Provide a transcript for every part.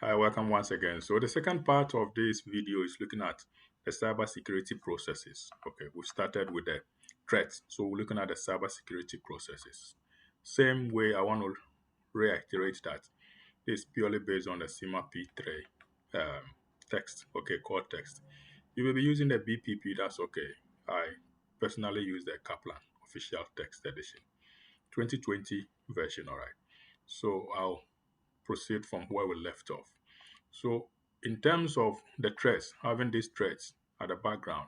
Hi, welcome once again. So the second part of this video is looking at the cybersecurity processes. Okay, we started with the threats. So we're looking at the cybersecurity processes. Same way, I want to reiterate that it's purely based on the CIMA P3 text, okay, core text. You will be using the BPP, that's okay. I personally use the Kaplan official text edition, 2020 version, all right. So I'll proceed from where we left off. So in terms of the threats, having these threats at the background,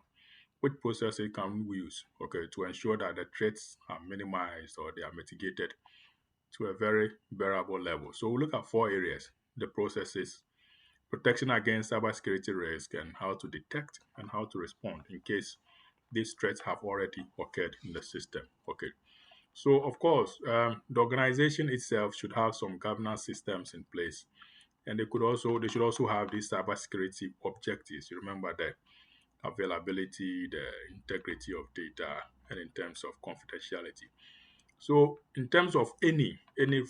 which processes can we use, okay, to ensure that the threats are minimized or they are mitigated to a very bearable level? So we look at four areas: the processes, protection against cybersecurity risk, and how to detect and how to respond in case these threats have already occurred in the system. Okay. So of course, the organization itself should have some governance systems in place, and they should also have these cybersecurity objectives. You remember the availability, the integrity of data, and in terms of confidentiality. So in terms of any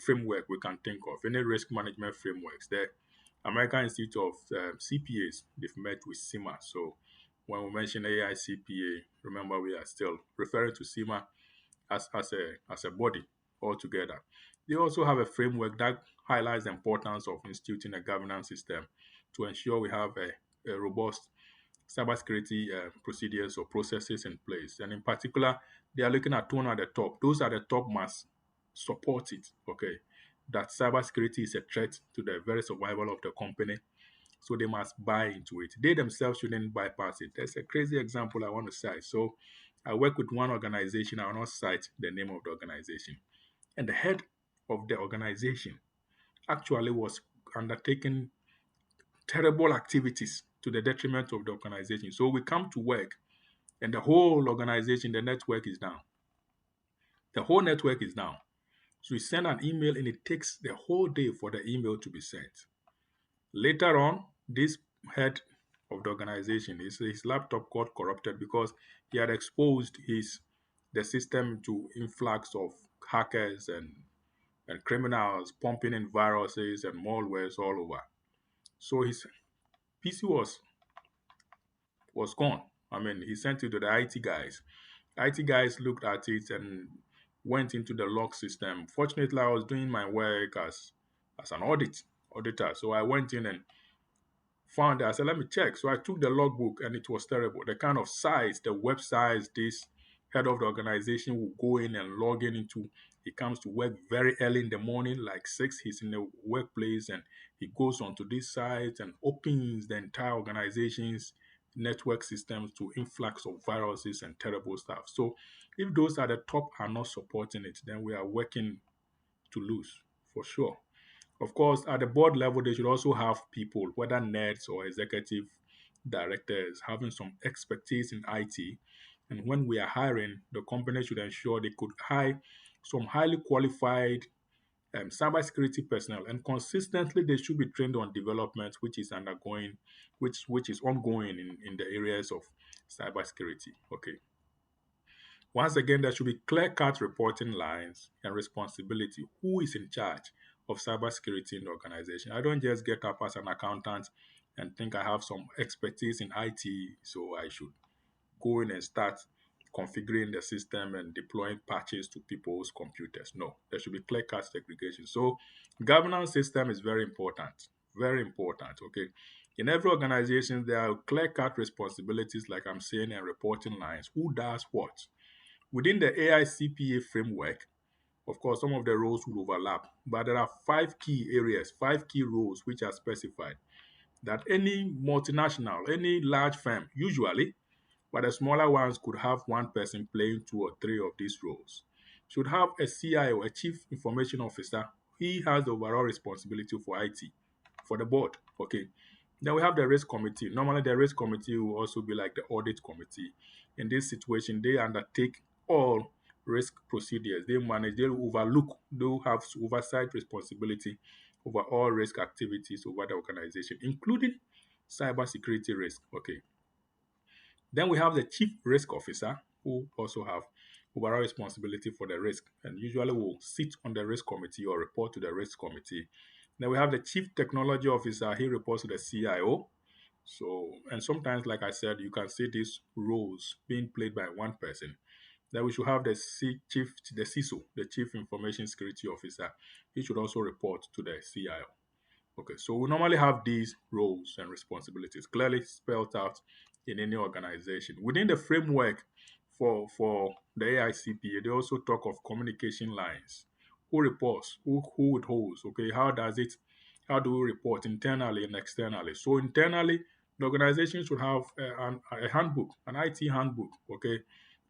framework we can think of, any risk management frameworks, the American Institute of CPAs, they've met with CIMA. So when we mention AI CPA, remember we are still referring to CIMA as a body altogether. They also have a framework that highlights the importance of instituting a governance system to ensure we have a robust cybersecurity procedures or processes in place. And in particular, they are looking at one at the top. Those at the top must support it, okay? That cybersecurity is a threat to the very survival of the company, so they must buy into it. They themselves shouldn't bypass it. There's a crazy example I want to cite. So I work with one organization. I will not cite the name of the organization. And the head of the organization actually was undertaking terrible activities to the detriment of the organization. So we come to work and the whole organization, the network is down. The whole network is down. So we send an email and it takes the whole day for the email to be sent. Later on, this head of the organization, his laptop got corrupted because he had exposed the system to influx of hackers and criminals pumping in viruses and malwares all over. So his PC was gone. I mean, he sent it to the IT guys. IT guys looked at it and went into the log system. Fortunately, I was doing my work as an auditor. So I went in and found it. I said, let me check. So I took the logbook and it was terrible. The kind of size, the web size this head of the organization will go in and log in into. He comes to work very early in the morning, like 6. He's in the workplace and he goes onto this site and opens the entire organization's network systems to influx of viruses and terrible stuff. So if those at the top are not supporting it, then we are working to lose for sure. Of course, at the board level, they should also have people, whether nerds or executive directors, having some expertise in IT. And when we are hiring, the company should ensure they could hire some highly qualified cybersecurity personnel, and consistently they should be trained on development, which is ongoing in the areas of cybersecurity. Okay. Once again, there should be clear-cut reporting lines and responsibility. Who is in charge of cybersecurity in the organization? I don't just get up as an accountant and think I have some expertise in IT, so I should go in and start configuring the system and deploying patches to people's computers. No, there should be clear-cut segregation. So governance system is very important. Very important, okay? In every organization, there are clear-cut responsibilities, like I'm saying, and reporting lines. Who does what? Within the AICPA framework, of course, some of the roles will overlap, but there are 5 key areas, 5 key roles which are specified that any multinational, any large firm, usually, but the smaller ones could have one person playing 2 or 3 of these roles, should have a CIO, a Chief Information Officer. He has the overall responsibility for IT, for the board. Okay. Then we have the risk committee. Normally, the risk committee will also be like the audit committee. In this situation, they undertake all risk procedures. They'll have oversight responsibility over all risk activities over the organization, including cybersecurity risk. Okay. Then we have the chief risk officer, who also have overall responsibility for the risk and usually will sit on the risk committee or report to the risk committee Then we have the chief technology officer. He reports to the CIO. So, and sometimes, like I said, you can see these roles being played by one person. Then we should have the CISO, the Chief Information Security Officer. He should also report to the CIO. Okay, so we normally have these roles and responsibilities clearly spelled out in any organization. Within the framework for the AICPA, they also talk of communication lines. Who reports? Who withholds? Okay, how do we report internally and externally? So internally, the organization should have a handbook, an IT handbook, okay,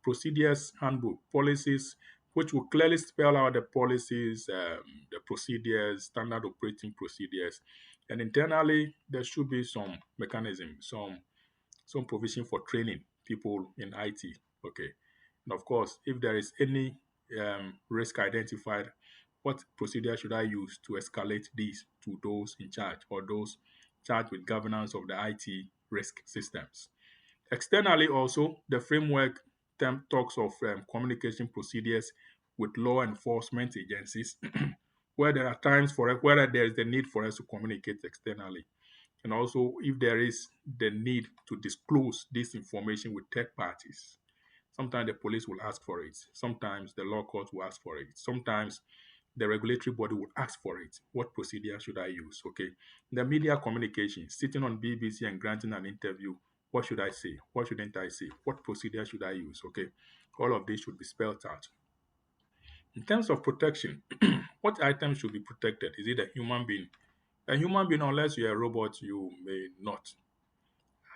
procedures handbook, policies, which will clearly spell out the policies, the procedures, standard operating procedures. And internally, there should be some mechanism, some provision for training people in IT. Okay. And of course, if there is any risk identified, what procedure should I use to escalate these to those in charge or those charged with governance of the IT risk systems? Externally, also, the framework talks of communication procedures with law enforcement agencies, where there are times for where there is the need for us to communicate externally, and also if there is the need to disclose this information with third parties. Sometimes the police will ask for it. Sometimes the law court will ask for it. Sometimes the regulatory body will ask for it. What procedure should I use? Okay. The media communication, sitting on BBC and granting an interview. What should I say? What shouldn't I say? What procedure should I use? Okay. All of this should be spelled out. In terms of protection, what items should be protected? Is it a human being? A human being, unless you're a robot, you may not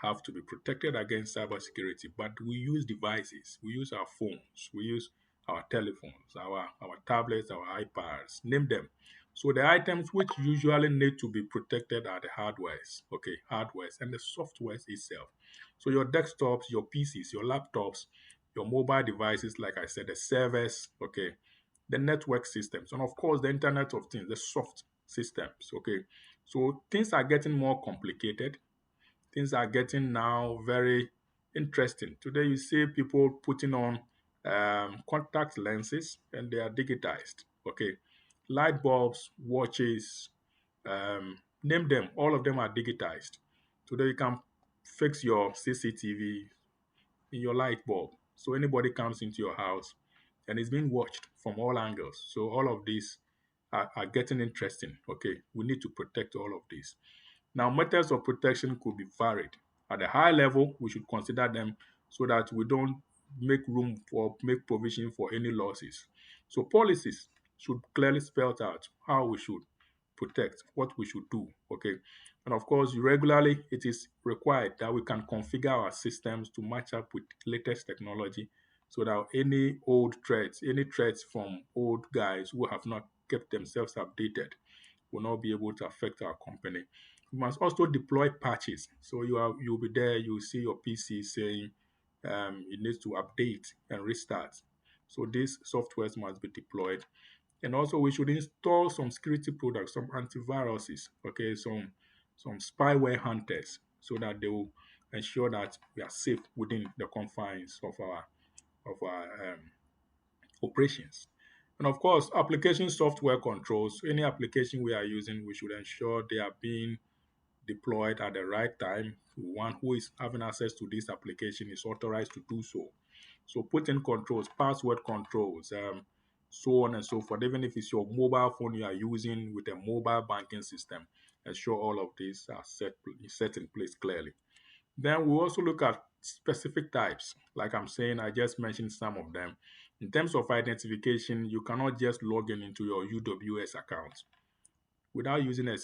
have to be protected against cybersecurity, but we use devices, we use our phones, we use our telephones, our tablets, our iPads, name them. So the items which usually need to be protected are the hardwares, okay, hardwares and the softwares itself. So your desktops, your PCs, your laptops, your mobile devices, like I said, the servers, okay, the network systems, and of course the Internet of Things, the soft systems, okay. So things are getting more complicated. Things are getting now very interesting. Today, you see people putting on contact lenses and they are digitized. Okay, light bulbs, watches, name them. All of them are digitized. Today, you can fix your CCTV in your light bulb. So anybody comes into your house and it's being watched from all angles. So all of these are getting interesting. Okay, we need to protect all of these. Now, methods of protection could be varied. At a high level, we should consider them so that we don't make provision for any losses. So policies should clearly spell out how we should protect, what we should do. Okay. And of course, regularly it is required that we can configure our systems to match up with latest technology so that any threats from old guys who have not kept themselves updated will not be able to affect our company. You must also deploy patches. So you'll be there, you'll see your PC saying it needs to update and restart. So these softwares must be deployed. And also we should install some security products, some antiviruses, okay, some spyware hunters, so that they will ensure that we are safe within the confines of our operations. And of course, application software controls. Any application we are using, we should ensure they are being deployed at the right time. One who is having access to this application is authorized to do so. So put in controls, password controls, so on and so forth. Even if it's your mobile phone you are using with a mobile banking system, ensure all of these are set in place clearly. Then we also look at specific types. Like I'm saying, I just mentioned some of them. In terms of identification, you cannot just log in into your UWS account without using a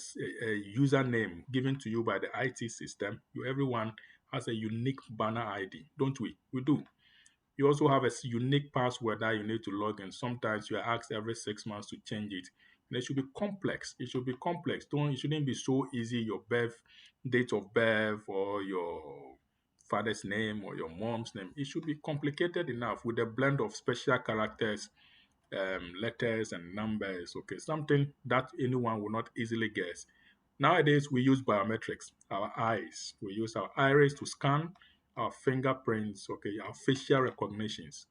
username given to you by the IT system. Everyone has a unique banner ID, don't we? We do. You also have a unique password that you need to log in. Sometimes you are asked every 6 months to change it. And it should be complex. It should be complex. It shouldn't be so easy. Your date of birth, or your father's name, or your mom's name. It should be complicated enough with a blend of special characters, letters and numbers. Okay, something that anyone will not easily guess. Nowadays, we use biometrics, our eyes. We use our iris to scan our fingerprints, okay, our facial recognitions.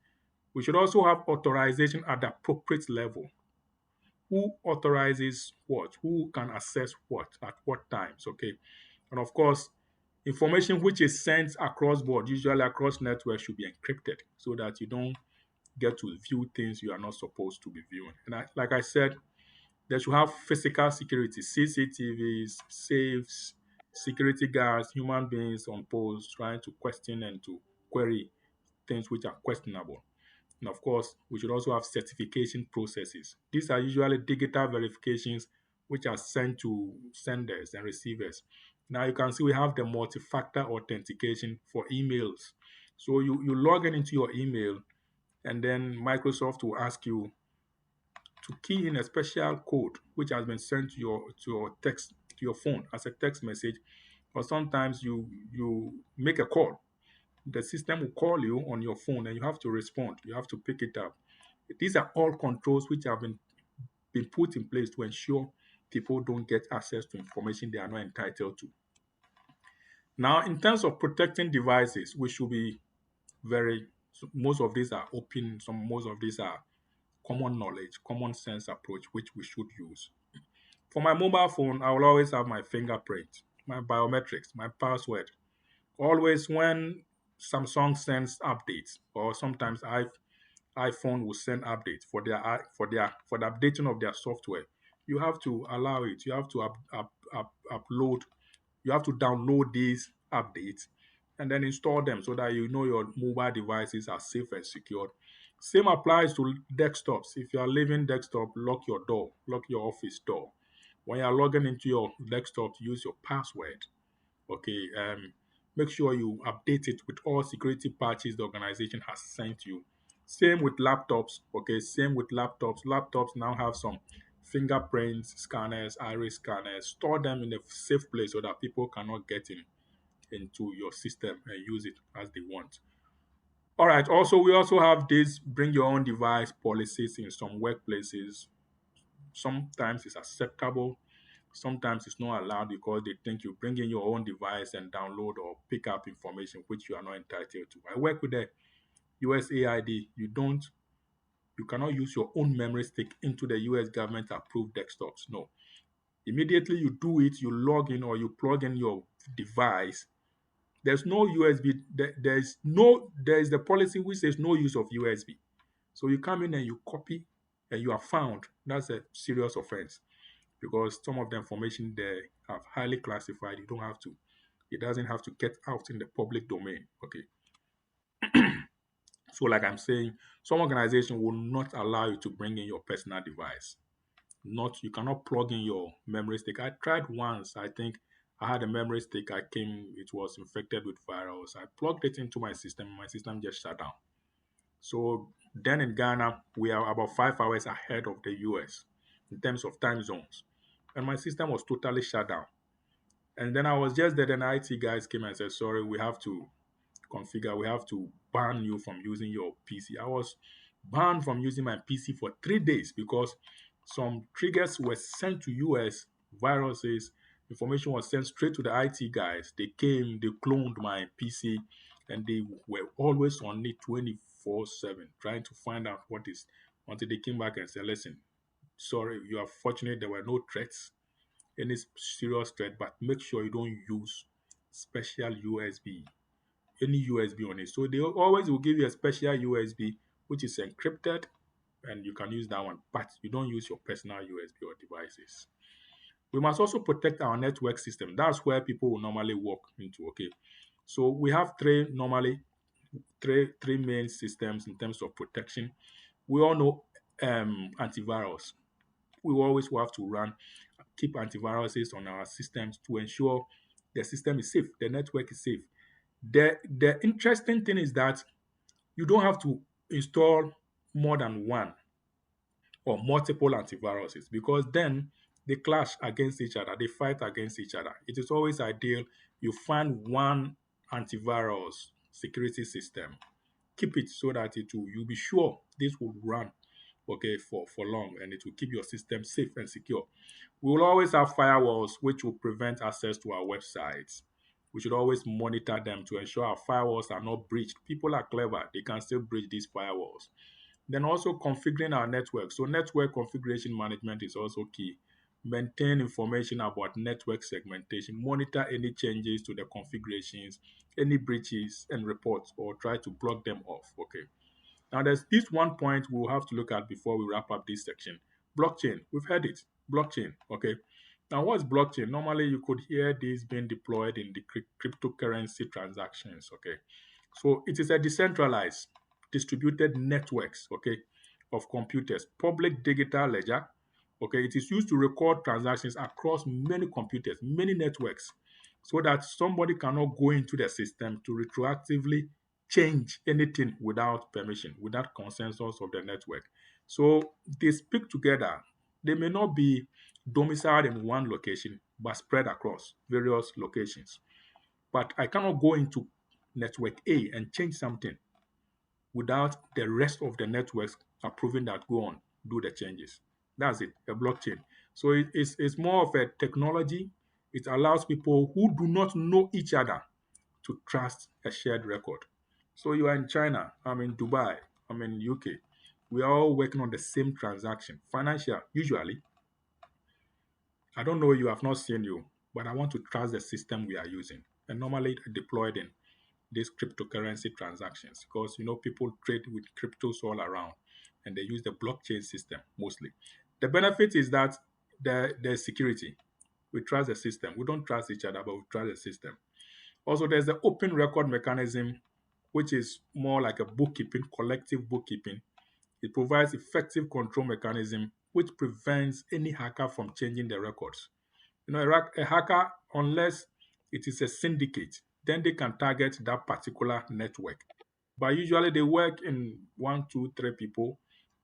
We should also have authorization at the appropriate level. who authorizes what, who can access what, at what times, okay? And of course, information which is sent across board, usually across network, should be encrypted so that you don't get to view things you are not supposed to be viewing. And like I said, they should have physical security, CCTVs, safes, security guards, human beings on post trying to question and to query things which are questionable. And of course, we should also have certification processes. These are usually digital verifications which are sent to senders and receivers. Now you can see we have the multi-factor authentication for emails. So you log in into your email, and then Microsoft will ask you to key in a special code which has been sent to your text to your phone as a text message, or sometimes you make a call. The system will call you on your phone and you have to respond. You have to pick it up. These are all controls which have been put in place to ensure people don't get access to information they are not entitled to. Now, in terms of protecting devices, we should be very, so most of these are open, most of these are common knowledge, common sense approach, which we should use. For my mobile phone, I will always have my fingerprint, my biometrics, my password. Always when Samsung sends updates, or sometimes iPhone will send updates for the updating of their software, you have to allow it. You have to upload. You have to download these updates and then install them so that you know your mobile devices are safe and secured. Same applies to desktops. If you are leaving desktop, lock your door, lock your office door. When you are logging into your desktop, use your password. Okay, make sure you update it with all security patches the organization has sent you. Same with laptops. Okay, same with laptops. Laptops now have some fingerprint scanners, iris scanners. Store them in a safe place so that people cannot get into your system and use it as they want. All right. Also, we also have this bring your own device policies in some workplaces. Sometimes it's acceptable, sometimes it's not allowed because they think you bring in your own device and download or pick up information which you are not entitled to. I work with the USAID. You cannot use your own memory stick into the US government approved desktops. No. Immediately you do it, you log in or you plug in your device. There's no USB. There is the policy which says no use of USB. So you come in and you copy and you are found. That's a serious offense because some of the information they have highly classified. It doesn't have to get out in the public domain. Okay. So like I'm saying, some organization will not allow you to bring in your personal device. Not You cannot plug in your memory stick. I tried once. I think I had a memory stick. It was infected with virus. I plugged it into my system. My system just shut down. So then in Ghana, we are about 5 hours ahead of the US in terms of time zones. And my system was totally shut down. And then I was just there, then IT guys came and said, sorry, we have to ban you from using your PC. I was banned from using my PC for 3 days because some triggers were sent to US, viruses, information was sent straight to the IT guys. They came, they cloned my PC, and they were always on it 24/7, trying to find out what is, until they came back and said, listen, sorry, you are fortunate there were no threats, any serious threat, but make sure you don't use special USB, any USB on it. So they always will give you a special USB which is encrypted and you can use that one, but you don't use your personal USB or devices. We must also protect our network system. That's where people will normally walk into. Okay. So we have three main systems in terms of protection. We all know antivirus. We always will have to keep antiviruses on our systems to ensure the system is safe, the network is safe. The interesting thing is that you don't have to install more than one or multiple antiviruses because then they clash against each other, they fight against each other. It is always ideal you find one antivirus security system, keep it so that you'll be sure this will run okay for long and it will keep your system safe and secure. We will always have firewalls which will prevent access to our websites. We should always monitor them to ensure our firewalls are not breached. People are clever, they can still breach these firewalls. Then also configuring our network. So network configuration management is also key. Maintain information about network segmentation, monitor any changes to the configurations, any breaches and reports, or try to block them off. Okay. Now there's this one point we'll have to look at before we wrap up this section. Blockchain. We've heard it. Blockchain. Okay. Now what's blockchain? Normally you could hear this being deployed in the cryptocurrency transactions. Okay. So it is a decentralized, distributed networks, okay, of computers, public digital ledger. Okay, it is used to record transactions across many computers, many networks, so that somebody cannot go into the system to retroactively change anything without permission, without consensus of the network. So they speak together. They may not be domiciled in one location, but spread across various locations. But I cannot go into network A and change something without the rest of the networks approving that go on, do the changes. That's it, a blockchain. So it's more of a technology. It allows people who do not know each other to trust a shared record. So you are in China, I'm in Dubai, I'm in UK. We are all working on the same transaction. Financial, usually. I don't know you, have not seen you, but I want to trust the system we are using. And normally deployed in these cryptocurrency transactions because people trade with cryptos all around and they use the blockchain system mostly. The benefit is that there's security. We trust the system. We don't trust each other, but we trust the system. Also, there's the open record mechanism, which is more like a bookkeeping, collective bookkeeping. It provides effective control mechanism which prevents any hacker from changing the records. A hacker, unless it is a syndicate, then they can target that particular network. But usually they work in one, two, three people.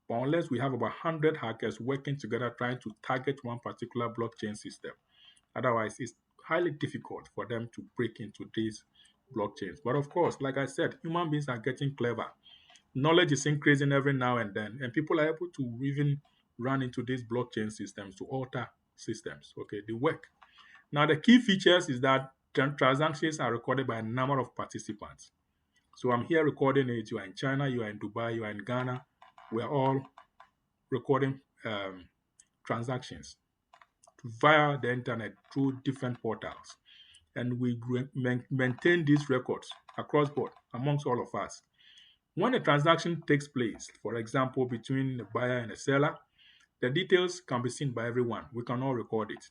But unless we have about 100 hackers working together trying to target one particular blockchain system, otherwise it's highly difficult for them to break into these blockchains. But of course, like I said, human beings are getting clever. Knowledge is increasing every now and then, and people are able to even run into these blockchain systems to alter systems. Okay, they work. Now, the key features is that transactions are recorded by a number of participants. So I'm here recording it. You are in China, you are in Dubai, you are in Ghana. We are all recording transactions via the internet through different portals. And we maintain these records across board amongst all of us. When a transaction takes place, for example, between a buyer and a seller, the details can be seen by everyone. We can all record it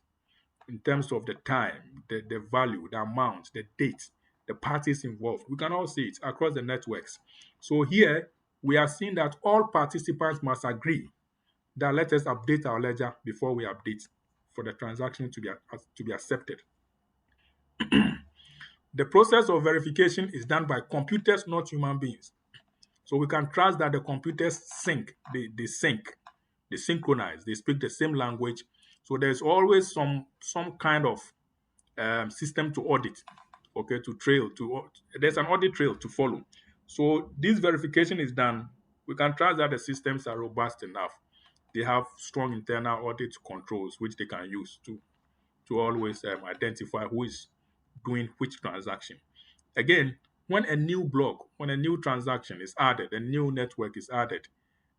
in terms of the time, the value, the amount, the date, the parties involved. We can all see it across the networks. So here we are seeing that all participants must agree that let us update our ledger before we update for the transaction to be accepted. The process of verification is done by computers, not human beings. So we can trust that the computers sync, they synchronize, they speak the same language. So there's always some kind of system to audit, okay, to trail to there's an audit trail to follow. So this verification is done. We can trust that the systems are robust enough. They have strong internal audit controls which they can use to always identify who is doing which transaction. Again, when a new transaction is added, a new network is added,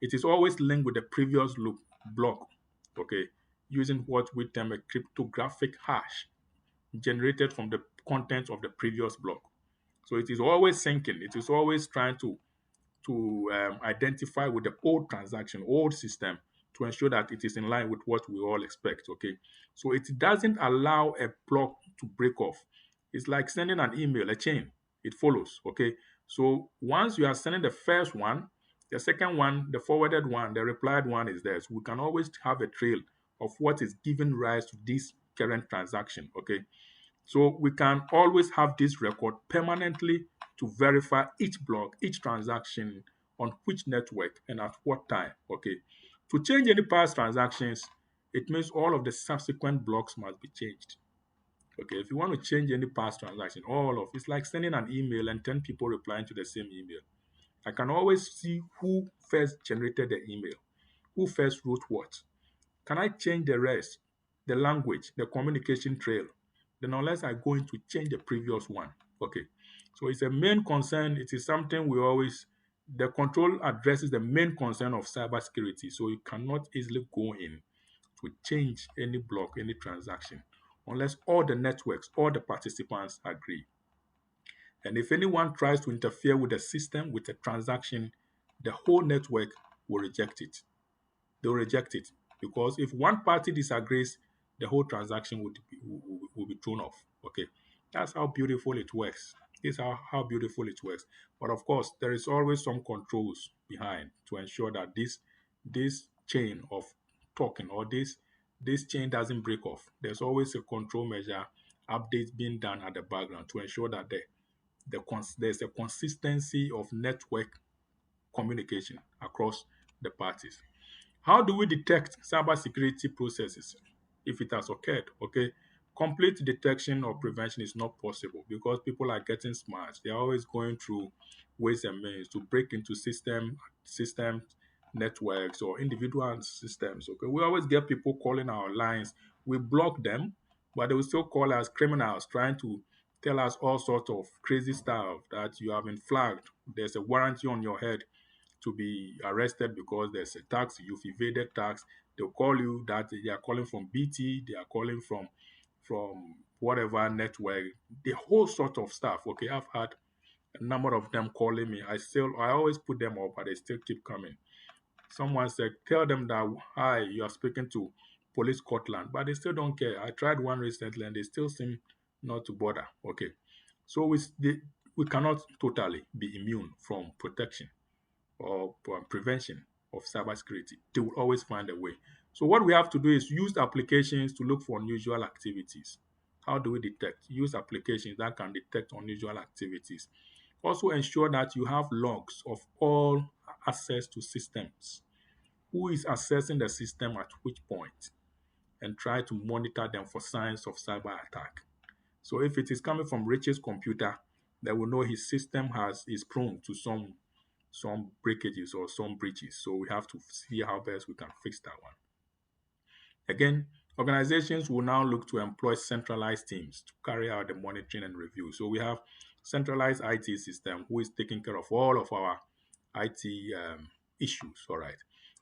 it is always linked with the previous loop block, okay, using what we term a cryptographic hash generated from the contents of the previous block. So it is always syncing. It is always trying to identify with the old transaction, old system, to ensure that it is in line with what we all expect. Okay, so it doesn't allow a block to break off. It's like sending an email, a chain. It follows. Okay, so once you are sending the first one, the second one, the forwarded one, the replied one is there. So we can always have a trail of what is giving rise to this current transaction. Okay, so we can always have this record permanently to verify each block, each transaction on which network and at what time. Okay. To change any past transactions, it means all of the subsequent blocks must be changed. Okay. If you want to change any past transaction, it's like sending an email and 10 people replying to the same email. I can always see who first generated the email, who first wrote what. Can I change the rest, the language, the communication trail? Then unless I go in to change the previous one. Okay. So it's a main concern. It is something we always the control addresses the main concern of cybersecurity, so you cannot easily go in to change any block, any transaction, unless all the networks, all the participants agree. And if anyone tries to interfere with the system, with a transaction, the whole network will reject it. They'll reject it because if one party disagrees, the whole transaction will be thrown off. Okay, that's how beautiful it works. This is how beautiful it works. But of course, there is always some controls behind to ensure that this chain of talking or this chain doesn't break off. There's always a control measure updates being done at the background to ensure that there's a consistency of network communication across the parties. How do we detect cybersecurity processes if it has occurred? Okay, complete detection or prevention is not possible because people are getting smart. They are always going through ways and means to break into system networks or individual systems. Okay, we always get people calling our lines. We block them, but they will still call us criminals, trying to tell us all sorts of crazy stuff that you have been flagged. There's a warranty on your head to be arrested because there's a tax, you've evaded tax. They'll call you that they are calling from BT, they are calling from whatever network, the whole sort of stuff. Okay, I've had a number of them calling me. I always put them up, but they still keep coming. Someone said, tell them that hi, you are speaking to Police Scotland, but they still don't care. I tried one recently and they still seem not to bother. Okay, so we cannot totally be immune from protection or prevention of cybersecurity. They will always find a way. So what we have to do is use applications to look for unusual activities. How do we detect? Use applications that can detect unusual activities. Also ensure that you have logs of all access to systems. Who is accessing the system at which point? And try to monitor them for signs of cyber attack. So if it is coming from Rich's computer, they will know his system is prone to some breakages or some breaches. So we have to see how best we can fix that one. Again, organizations will now look to employ centralized teams to carry out the monitoring and review. So we have centralized IT system who is taking care of all of our IT issues. All right.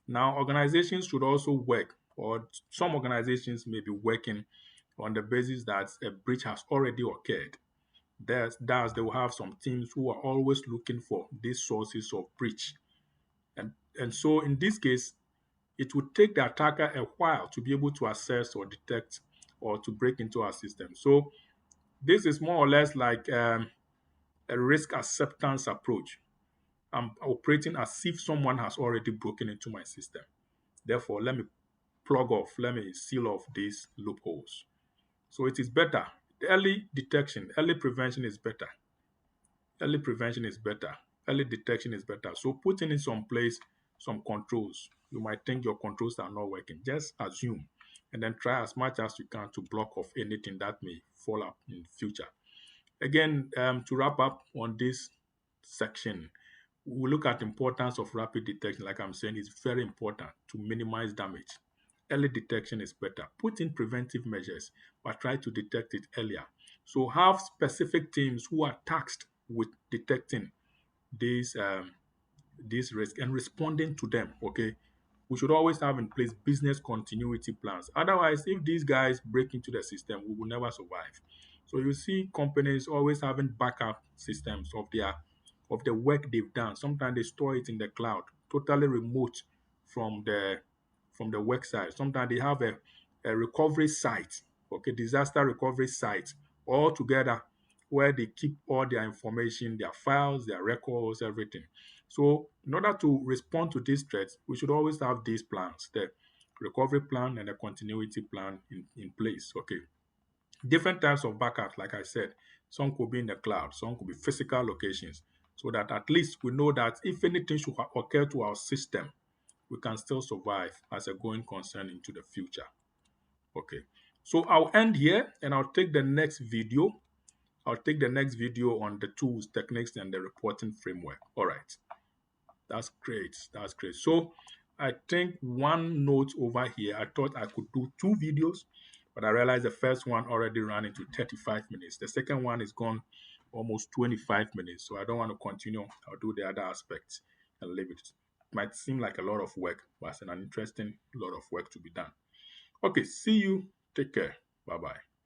Now, organizations should also work, or some organizations may be working on the basis that a breach has already occurred. Thus, they will have some teams who are always looking for these sources of breach. And so in this case, it would take the attacker a while to be able to assess or detect or to break into our system. So this is more or less like a risk acceptance approach. I'm operating as if someone has already broken into my system. Therefore, let me plug off, let me seal off these loopholes. So it is better. Early detection, early prevention is better. Early prevention is better. Early detection is better. So putting in some place some controls. You might think your controls are not working. Just assume and then try as much as you can to block off anything that may fall up in future. Again, to wrap up on this section, we look at the importance of rapid detection. Like I'm saying, it's very important to minimize damage. Early detection is better. Put in preventive measures, but try to detect it earlier. So have specific teams who are tasked with detecting these these risks and responding to them. Okay, we should always have in place business continuity plans. Otherwise, if these guys break into the system, we will never survive. So you see companies always having backup systems of the work they've done. Sometimes they store it in the cloud, totally remote from the work site. Sometimes they have a recovery site, okay, disaster recovery site all together where they keep all their information, their files, their records, everything. So in order to respond to these threats, we should always have these plans, the recovery plan and the continuity plan in place. Okay. Different types of backups, like I said, some could be in the cloud, some could be physical locations, so that at least we know that if anything should occur to our system, we can still survive as a going concern into the future. Okay. So I'll end here and I'll take the next video. I'll take the next video on the tools, techniques, and the reporting framework. All right. That's great. That's great. So I think one note over here, I thought I could do two videos, but I realized the first one already ran into 35 minutes. The second one is gone almost 25 minutes. So I don't want to continue. I'll do the other aspects and leave it. Might seem like a lot of work, but it's an interesting lot of work to be done. Okay, see you. Take care. Bye bye.